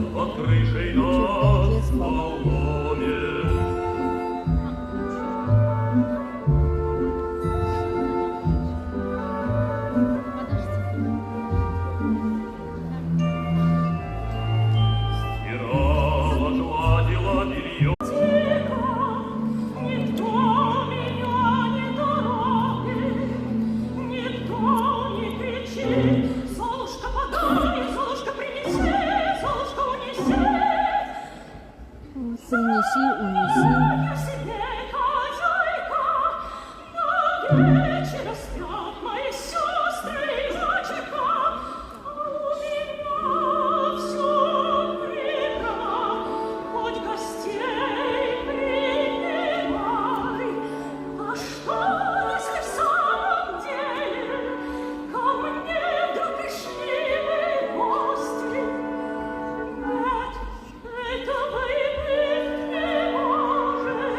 под крышей на столоме. Стирала, гладила белье. Золушка, подай, Золушка, принеси, Золушка, унеси. Принеси, унеси. Я себе хозяйка, на вечер спят мои сестры и мачеха, а у меня все прибрано, хоть гостей принимай. А что, если в самом деле ко мне вдруг пришли гости? Нет, этого и быть не может.